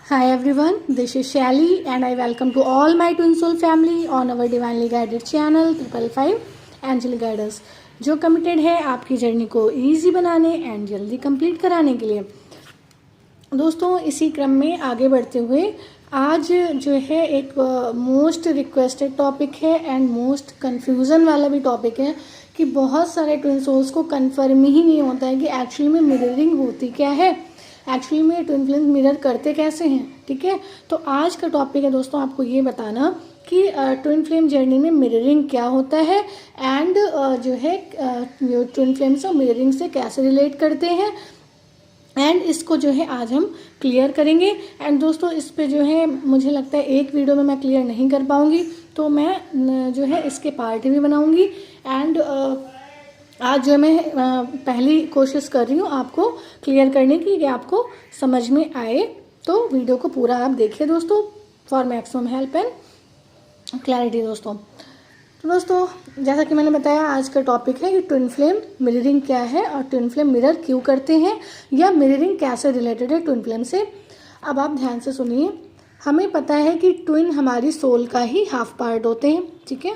Hi everyone, this is Shelly and I welcome to all my Twin Soul family on our Divinely Guided channel 555 Angel Guidance, जो committed है आपकी journey को easy बनाने and जल्दी complete कराने के लिए। दोस्तों, इसी क्रम में आगे बढ़ते हुए आज जो है एक मोस्ट रिक्वेस्टेड टॉपिक है एंड मोस्ट कन्फ्यूज़न वाला भी टॉपिक है कि बहुत सारे ट्विन सोल्स को कन्फर्म ही नहीं होता है कि एक्चुअली में मिररिंग होती क्या है, एक्चुअली में ट्विन फ्लेम्स मिरर करते कैसे हैं। ठीक है, तो आज का टॉपिक है दोस्तों आपको ये बताना कि ट्विन फ्लेम जर्नी में मिररिंग क्या होता है एंड जो है ट्विन फ्लेम्स मिररिंग से कैसे रिलेट करते हैं एंड इसको जो है आज हम क्लियर करेंगे। एंड दोस्तों, इस पे जो है मुझे लगता है एक वीडियो में मैं क्लियर नहीं कर पाऊँगी, तो मैं जो है इसके पार्ट भी बनाऊँगी एंड आज जो मैं पहली कोशिश कर रही हूँ आपको क्लियर करने की कि आपको समझ में आए, तो वीडियो को पूरा आप देखिए दोस्तों for maximum help and clarity. तो दोस्तों, जैसा कि मैंने बताया आज का टॉपिक है कि ट्विन फ्लेम मिररिंग क्या है और ट्विन फ्लेम मिरर क्यों करते हैं या मिररिंग कैसे रिलेटेड है ट्विन फ्लेम से। अब आप ध्यान से सुनिए। हमें पता है कि ट्विन हमारी सोल का ही हाफ पार्ट होते हैं। ठीक है,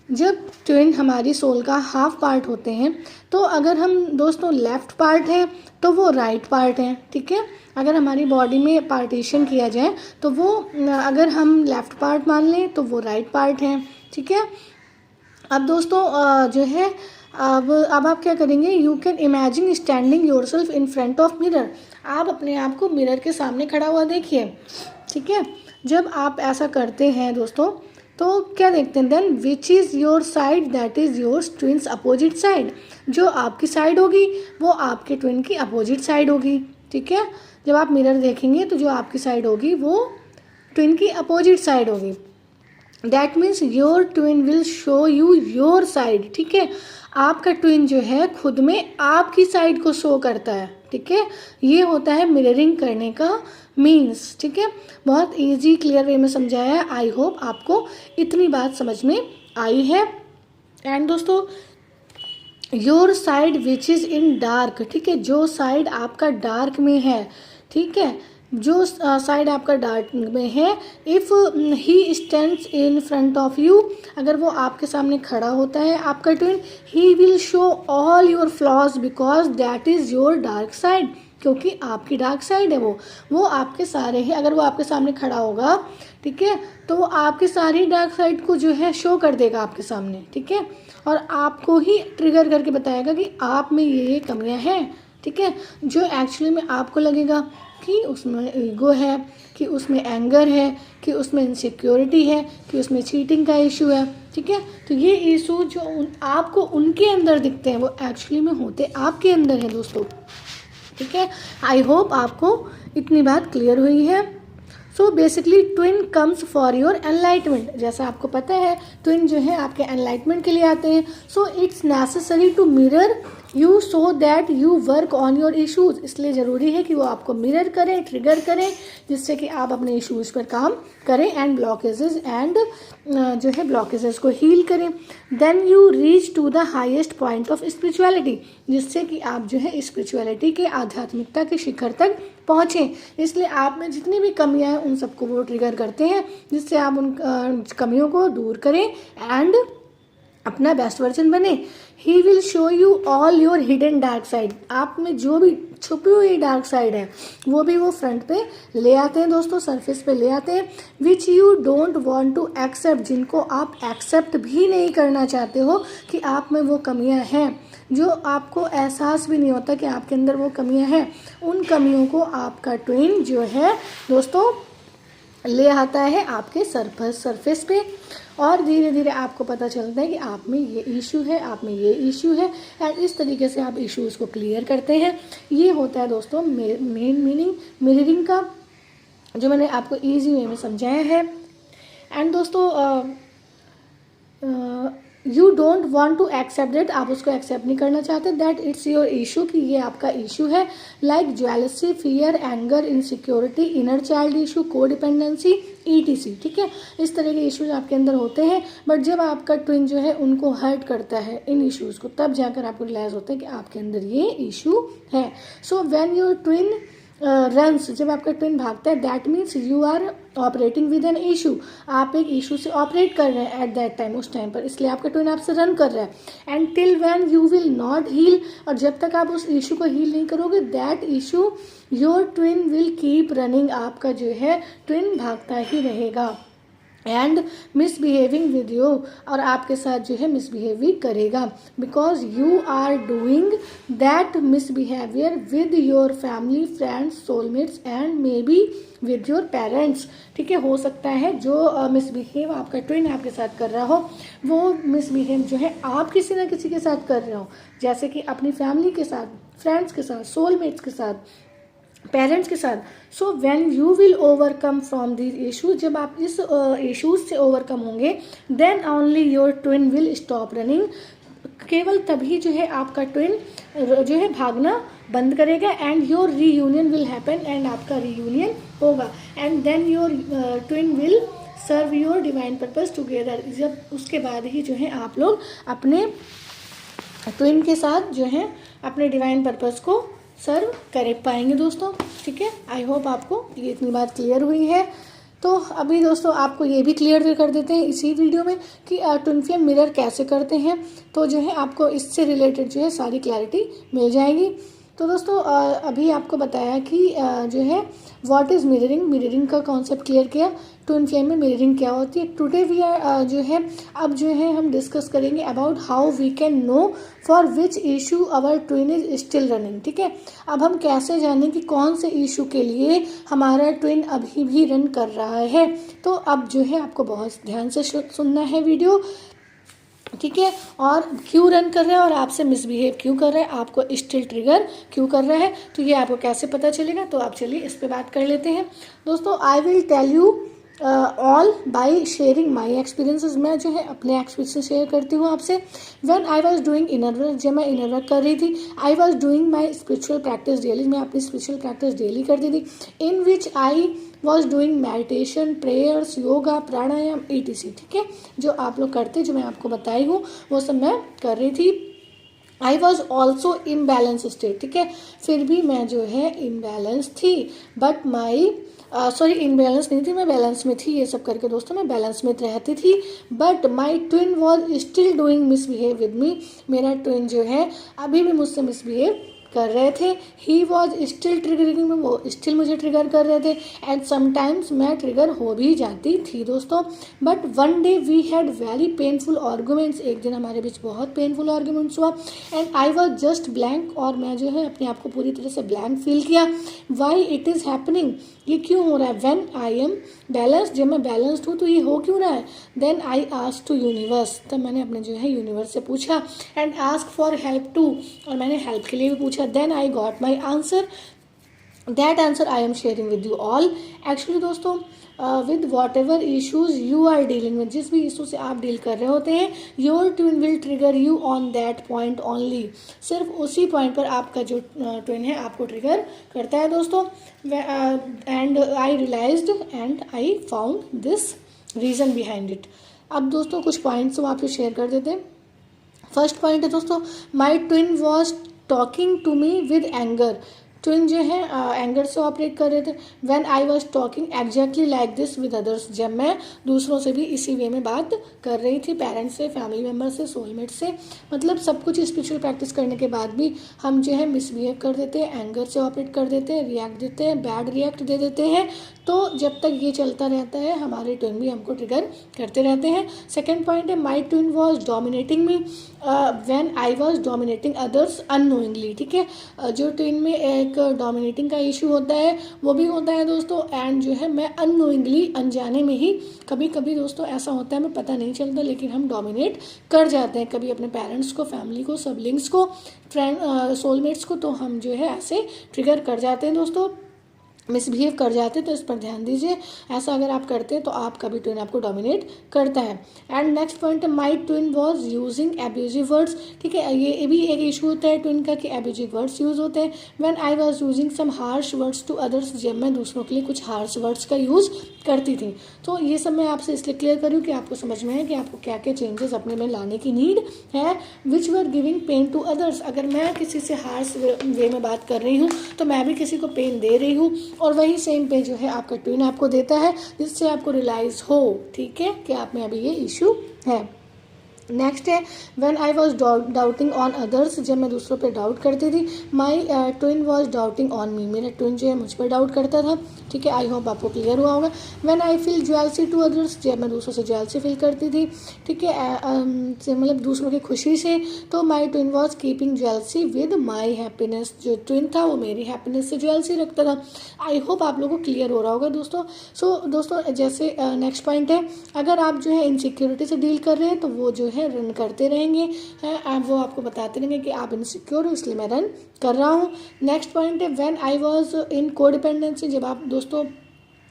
जब ट्विन हमारी सोल का हाफ पार्ट होते हैं तो अगर हम दोस्तों लेफ्ट पार्ट है तो वो राइट पार्ट है। ठीक है, अगर हमारी बॉडी में पार्टीशन किया जाए तो वो अगर हम लेफ्ट पार्ट मान लें तो वो राइट पार्ट है। ठीक है, अब दोस्तों जो है अब आप क्या करेंगे, you can imagine standing yourself in front of mirror. आप अपने आप को मिरर के सामने खड़ा हुआ देखिए। ठीक है, जब आप ऐसा करते हैं दोस्तों तो क्या देखते हैं, then which is your side that is your twins opposite side. जो आपकी साइड होगी वो आपके ट्विन की अपोजिट साइड होगी। ठीक है, जब आप मिरर देखेंगे तो जो आपकी साइड होगी वो ट्विन की अपोजिट साइड होगी। That means your twin will show you your side. ठीक है, आपका ट्विन जो है खुद में आपकी साइड को शो करता है। ठीक है, ये होता है मिररिंग करने का मीन्स। ठीक है, बहुत इजी क्लियर वे में समझाया है। आई होप आपको इतनी बात समझ में आई है। एंड दोस्तों, your side which is in dark. ठीक है, जो साइड आपका डार्क में है, ठीक है, जो साइड आपका डार्क में है, if he stands in front of you, अगर वो आपके सामने खड़ा होता है आपका twin, he will show all your flaws because that is your dark side. क्योंकि आपकी डार्क साइड है वो आपके सारे ही, अगर वो आपके सामने खड़ा होगा, ठीक है, तो वो आपके सारी डार्क साइड को जो है शो कर देगा आपके सामने। ठीक है, और आपको ही ट्रिगर करके बताएगा कि आप में ये कमियां हैं। ठीक है, जो एक्चुअली में आपको लगेगा कि उसमें ईगो है, कि उसमें एंगर है, कि उसमें इनसिक्योरिटी है, कि उसमें चीटिंग का इशू है। ठीक है, तो ये इशू जो आपको उनके अंदर दिखते हैं वो एक्चुअली में होते आपके अंदर है दोस्तों। ठीक है, आई होप आपको इतनी बात क्लियर हुई है। So basically twin comes for your enlightenment. जैसा आपको पता है ट्विन जो है आपके एनलाइटमेंट के लिए आते हैं। So it's necessary to mirror you so that you work on your issues. इसलिए ज़रूरी है कि वो आपको मिरर करें, ट्रिगर करें, जिससे कि आप अपने इश्यूज पर काम करें एंड ब्लॉकेजेस एंड जो है ब्लॉकेजेस को हील करें। Then you reach to the highest point of spirituality, जिससे कि आप जो है स्पिरिचुअलिटी के, आध्यात्मिकता के शिखर तक पहुँचें। इसलिए आप में जितनी भी कमियां हैं उन सबको वो ट्रिगर करते हैं, जिससे आप उन कमियों को दूर करें एंड अपना बेस्ट वर्जन बने। He will show you all your hidden dark side. आप में जो भी छुपी हुई डार्क साइड है वो भी वो फ्रंट पे ले आते हैं दोस्तों, सरफेस पे ले आते हैं। Which you don't want to accept, जिनको आप एक्सेप्ट भी नहीं करना चाहते हो कि आप में वो कमियां हैं, जो आपको एहसास भी नहीं होता कि आपके अंदर वो कमियां हैं। उन कमियों को आपका ट्विन जो है दोस्तों ले आता है आपके सरफेस पे, और धीरे धीरे आपको पता चलता है कि आप में ये इशू है, आप में ये इशू है, एंड इस तरीके से आप इश्यूज़ को क्लियर करते हैं। ये होता है दोस्तों मेन मीनिंग मिररिंग का, जो मैंने आपको ईजी वे में समझाया है। एंड दोस्तों you don't want to accept that, आप उसको एक्सेप्ट नहीं करना चाहते दैट इट्स योर इशू, कि ये आपका इशू है। Like jealousy, fear, anger, insecurity, inner child issue, codependency, ETC। ठीक है, इस तरह के इश्यूज आपके अंदर होते हैं। बट जब आपका ट्विन जो है उनको हर्ट करता है इन इश्यूज़ को, तब जाकर आपको रियलाइज होता है कि आपके अंदर ये इशू है। So when your twin runs, जब आपका ट्विन भागता है, that means you are operating with an issue, आप एक इशू से ऑपरेट कर रहे हैं एट दैट टाइम, उस टाइम पर, इसलिए आपका ट्विन आपसे रन कर रहा है। And till when you will not heal, और जब तक आप उस इशू को हील नहीं करोगे, that issue your twin will keep running, आपका जो है ट्विन भागता ही रहेगा एंड मिसबिहेविंग विद यू, और आपके साथ जो है मिसबिहेव भी करेगा, because you are doing that misbehaviour with your family, friends, soulmates and may be with your parents. ठीक है, हो सकता है जो मिसबिहेव आपका ट्विन आपके साथ कर रहा हो, वो मिसबिहेव जो है आप किसी ना किसी के साथ कर रहे हो, जैसे कि अपनी फैमिली के साथ, फ्रेंड्स के साथ, सोलमेट्स के साथ, पेरेंट्स के साथ। So when you will overcome from these issues, जब आप इस इशूज से ओवरकम होंगे, then only your twin will stop running, केवल तभी जो है आपका ट्विन जो है भागना बंद करेगा, and your reunion will happen, and आपका रीयूनियन होगा, and then your twin will serve your divine purpose together, जब उसके बाद ही जो है आप लोग अपने ट्विन के साथ जो है अपने डिवाइन पर्पस को सर्व कर पाएंगे दोस्तों। ठीक है, आई होप आपको ये इतनी बात क्लियर हुई है। तो अभी दोस्तों आपको ये भी क्लियर कर देते हैं इसी वीडियो में कि ट्विन फ्लेम मिरर कैसे करते हैं, तो जो है आपको इससे रिलेटेड जो है सारी क्लैरिटी मिल जाएगी। तो दोस्तों अभी आपको बताया कि जो है व्हाट इज़ मिररिंग, मिररिंग का कॉन्सेप्ट क्लियर किया, ट्विन फ्लेम में मिररिंग क्या होती है। टुडे वी आर जो है अब जो है हम डिस्कस करेंगे about how we can know for which issue our twin is still running. ठीक है, अब हम कैसे जानें कि कौन से इशू के लिए हमारा ट्विन अभी भी रन कर रहा है। तो अब जो है आपको बहुत ध्यान से सुनना है वीडियो। ठीक है, और क्यों रन कर रहा है और आपसे मिसबिहेव क्यों कर रहा है, आपको स्टिल ट्रिगर क्यों कर रहा है, तो ये आपको कैसे पता चलेगा। तो आप चलिए इस पे बात कर लेते हैं दोस्तों। I will tell you all by sharing my experiences, मैं जो है अपने एक्सपीरियंस शेयर करती हूँ आपसे। When I was doing inner work, जब मैं इनर वर्क कर रही थी, I was doing my spiritual practice daily, मैं अपनी स्पिरिचुअल प्रैक्टिस डेली करती थी, in which I was doing meditation, prayers, yoga, pranayama, etc। ठीक है, जो आप लोग करते, जो मैं आपको बताई हूँ वो सब मैं कर रही थी। I was also imbalance state, ठीक है, फिर भी मैं जो है इम्बैलेंस थी, बट माई इनबैलेंस नहीं थी, मैं बैलेंस में थी, ये सब करके दोस्तों मैं बैलेंस में रहती थी। But my twin was still doing misbehave with me, मेरा ट्विन जो है अभी भी मुझसे मिसबिहेव कर रहे थे। ही वॉज स्टिल ट्रिगरिंग में, वो स्टिल मुझे ट्रिगर कर रहे थे, एंड समटाइम्स मैं ट्रिगर हो भी जाती थी दोस्तों। But one day we had very painful arguments, एक दिन हमारे बीच बहुत पेनफुल आर्गूमेंट्स हुआ, and I was just blank, और मैं जो है अपने आप को पूरी तरह से ब्लैंक फील किया। वाई इट इज़ हैपनिंग, ये क्यों हो रहा है। व्हेन आई एम बैलेंस, जब मैं बैलेंस्ड हूँ तो ये हो क्यों रहा है। Then I ask to universe, तब मैंने अपने जो है यूनिवर्स से पूछा, and ask for help to, और मैंने हेल्प के लिए भी पूछा। Then I got my answer, that answer I am sharing with you all. Actually दोस्तों with whatever issues you are dealing with, जिस भी इशू से आप डील कर रहे होते हैं, your twin will trigger you on that point only, सिर्फ उसी पॉइंट पर आपका जो ट्विन है आपको ट्रिगर करता है दोस्तों। And I realised and I found this reason behind it. अब दोस्तों कुछ पॉइंट्स हम आपसे शेयर कर देते हैं। फर्स्ट पॉइंट है दोस्तों, my twin was talking to me with anger, twin जो है एंगर से ऑपरेट कर रहे थे। When I was talking exactly like this with others, जब मैं दूसरों से भी इसी वे में बात कर रही थी, पेरेंट्स से, फैमिली मेम्बर से, सोलमेट से, मतलब सब कुछ स्पिरिचुअल प्रैक्टिस करने के बाद भी हम जो है मिसबिहेव कर देते हैं, एंगर से ऑपरेट कर देते हैं, रिएक्ट देते हैं, बैड रिएक्ट दे देते हैं। तो जब तक ये चलता रहता है हमारे ट्विन भी हमको ट्रिगर करते रहते हैं। सेकेंड पॉइंट है, my twin was dominating me when I was dominating others unknowingly. ठीक है, जो ट्विन में एक डोमिनेटिंग का इशू होता है वो भी होता है दोस्तों, एंड जो है मैं अननोइंगली, अनजाने में ही, कभी कभी दोस्तों ऐसा होता है हमें पता नहीं चलता लेकिन हम डोमिनेट कर जाते हैं, कभी अपने पेरेंट्स को, फैमिली को, सिबलिंग्स को, फ्रेंड, सोलमेट्स को, तो हम जो है ऐसे ट्रिगर कर जाते हैं दोस्तों, मिसबिहेव कर जाते हैं। तो इस पर ध्यान दीजिए, ऐसा अगर आप करते हैं तो आपका भी ट्विन आपको डोमिनेट करता है। एंड नेक्स्ट पॉइंट है, my twin was using abusive words. ठीक है, ये भी एक इशू होता है ट्विन का कि एब्यूजिव वर्ड्स यूज होते हैं। When I was using some harsh words to others, जब मैं दूसरों के लिए कुछ हार्श वर्ड्स का यूज़ करती थी। तो ये सब मैं आपसे इसलिए क्लियर करूँ कि आपको समझ में है कि आपको क्या क्या चेंजेस अपने में लाने की नीड है, which were giving pain to others. अगर मैं किसी से हार्श वे में बात कर रही हूँ तो मैं भी किसी को पेन दे रही हूँ, और वही सेम पेन जो है आपका ट्विन आपको देता है, जिससे आपको रियलाइज़ हो, ठीक है, कि आप में अभी ये इशू है। नेक्स्ट है when I was doubting on others, जब मैं दूसरों पे डाउट करती थी। My twin was doubting on me, मेरा ट्विन जो है मुझ पर डाउट करता था, ठीक है। आई होप आपको क्लियर हुआ होगा। When I feel jealousy to others, जब मैं दूसरों से जेलसी फील करती थी, ठीक है, मतलब दूसरों की खुशी से, तो my twin was keeping jealousy with my happiness, जो ट्विन था वो मेरी हैप्पीनेस से जेलसी रखता था। आई होप आप लोगों को क्लियर हो रहा होगा दोस्तों। सो दोस्तों जैसे नेक्स्ट पॉइंट है, अगर आप जो है इनसिक्योरिटी से डील कर रहे हैं तो वो जो है रन करते रहेंगे, हैं, वो आपको बताते रहेंगे कि आप इनसिक्योर हो इसलिए मैं रन कर रहा हूँ। नेक्स्ट पॉइंट है when I was in codependency, जब आप दोस्तों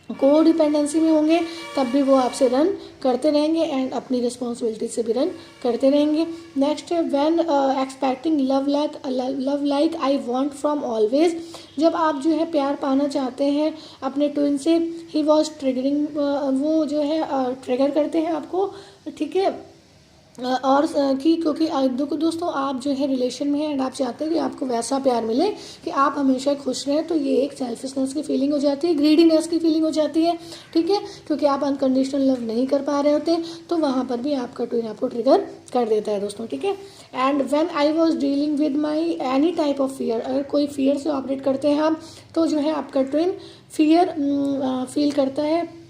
कोडिपेंडेंसी में होंगे तब भी वो आपसे रन करते रहेंगे एंड अपनी रिस्पॉन्सिबिलिटी से भी रन करते रहेंगे। नेक्स्ट है when expecting love like I want from always, जब आप जो है प्यार पाना चाहते हैं अपने ट्विन से, ही वॉज ट्रिगरिंग, वो जो है ट्रिगर करते हैं आपको, ठीक है, और कि क्योंकि देखो दोस्तों आप जो है रिलेशन में हैं एंड आप चाहते हैं कि आपको वैसा प्यार मिले कि आप हमेशा खुश रहें, तो ये एक सेल्फिशनेस की फीलिंग हो जाती है, ग्रीडीनेस की फीलिंग हो जाती है, ठीक है, क्योंकि आप अनकंडीशनल लव नहीं कर पा रहे होते, तो वहाँ पर भी आपका ट्विन आपको ट्रिगर कर देता है दोस्तों, ठीक है। And when I was dealing with my any type of fear, अगर कोई फियर से ऑपरेट करते हैं आप, तो जो है आपका ट्विन फियर फील करता है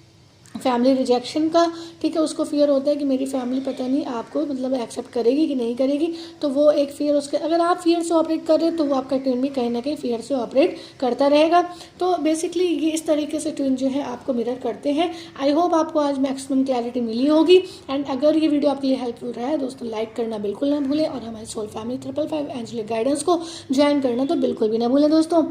फैमिली रिजेक्शन का, ठीक है, उसको फियर होता है कि मेरी फैमिली पता नहीं आपको मतलब एक्सेप्ट करेगी कि नहीं करेगी, तो वो एक फियर उसके, अगर आप फियर से ऑपरेट कर रहे हैं तो वो आपका ट्विन भी कहीं ना कहीं फियर से ऑपरेट करता रहेगा। तो बेसिकली ये इस तरीके से ट्विन जो है आपको मिरर करते हैं। आई होप आपको आज मैक्सिमम क्लैरिटी मिली होगी, एंड अगर ये वीडियो आपके लिए हेल्पफुल रहा है दोस्तों लाइक करना बिल्कुल ना भूलें, और हमारे सोल फैमिली 555 एंजेलिक गाइडेंस को ज्वाइन करना तो बिल्कुल भी ना भूलें दोस्तों।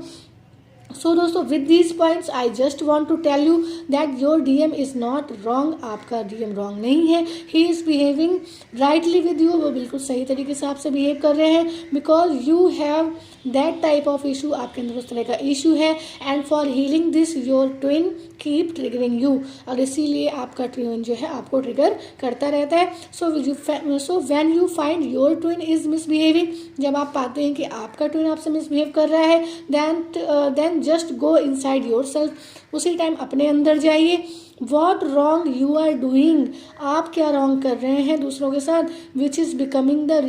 सो दोस्तों with these points I just want to tell you that your DM is not wrong, आपका DM रॉन्ग नहीं है, he is behaving rightly with you, वो बिल्कुल सही तरीके से आपसे बिहेव कर रहे हैं, because you have that type of issue, आपके अंदर उस तरह का इशू है, and for healing this your twin keep triggering you, और इसीलिए आपका ट्विन जो है आपको ट्रिगर करता रहता है। So when you find your twin is misbehaving, जब आप पाते हैं कि आपका ट्विन आपसे मिसबिहेव कर रहा है, then just go inside yourself, उसी टाइम अपने अंदर जाइए। What wrong you are doing, आप क्या रॉन्ग कर रहे हैं दूसरों के साथ, which is becoming the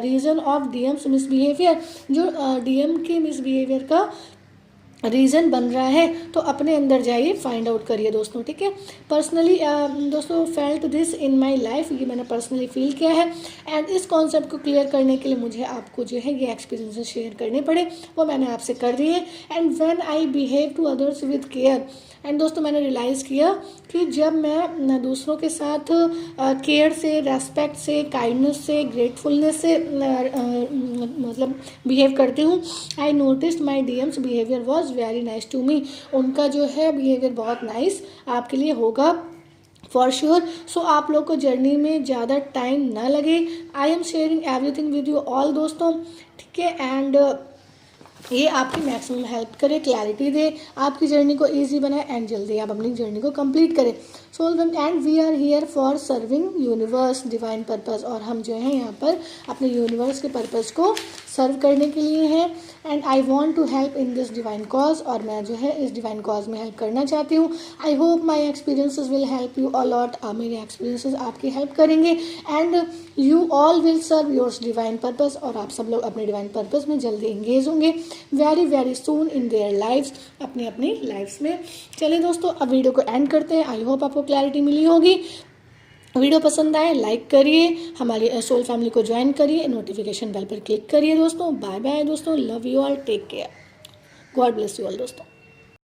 reason of DM's misbehaviour, जो DM के मिसबिहेवियर का रीज़न बन रहा है, तो अपने अंदर जाइए, फाइंड आउट करिए दोस्तों, ठीक है। पर्सनली दोस्तों felt this in my life, ये मैंने पर्सनली फील किया है, एंड इस कॉन्सेप्ट को क्लियर करने के लिए मुझे आपको जो है ये एक्सपीरियंसेस शेयर करने पड़े, वो मैंने आपसे कर दिए। And when I behave to others with care, and दोस्तों मैंने रियलाइज़ किया कि जब मैं दूसरों के साथ केयर से, रेस्पेक्ट से, काइंडनेस से, ग्रेटफुलनेस से मतलब बिहेव करती हूँ, I noticed my DM's behaviour was very nice to me, उनका जो है बिहेवियर बहुत नाइस आपके लिए होगा फॉर श्योर। सो आप लोग को जर्नी में ज़्यादा टाइम ना लगे, आई am sharing everything with you all दोस्तों, ठीक है, एंड ये आपकी मैक्सिमम हेल्प करे, क्लैरिटी दे, आपकी जर्नी को इजी बनाए, एंड जल्दी आप अपनी जर्नी को कंप्लीट करें। So and we are here for serving universe divine purpose, और हम जो है यहाँ पर अपने यूनिवर्स के पर्पस को सर्व करने के लिए हैं, and I want to help in this divine cause, और मैं जो है इस डिवाइन कॉज में हेल्प करना चाहती हूँ। I hope my experiences will help you a lot, मेरे एक्सपीरियंसेस आपकी हेल्प करेंगे, and you all will serve yours divine purpose, और आप सब लोग अपने डिवाइन पर्पस में जल्दी इंगेज होंगे very very soon in their lifes, अपनी अपनी लाइफ्स में। चलिए दोस्तों अब वीडियो को एंड करते हैं, आई होप आपको क्लैरिटी मिली होगी। वीडियो पसंद आए लाइक करिए, हमारी सोल फैमिली को ज्वाइन करिए, नोटिफिकेशन बेल पर क्लिक करिए दोस्तों। बाय बाय दोस्तों, love you all, take care, God bless you all दोस्तों।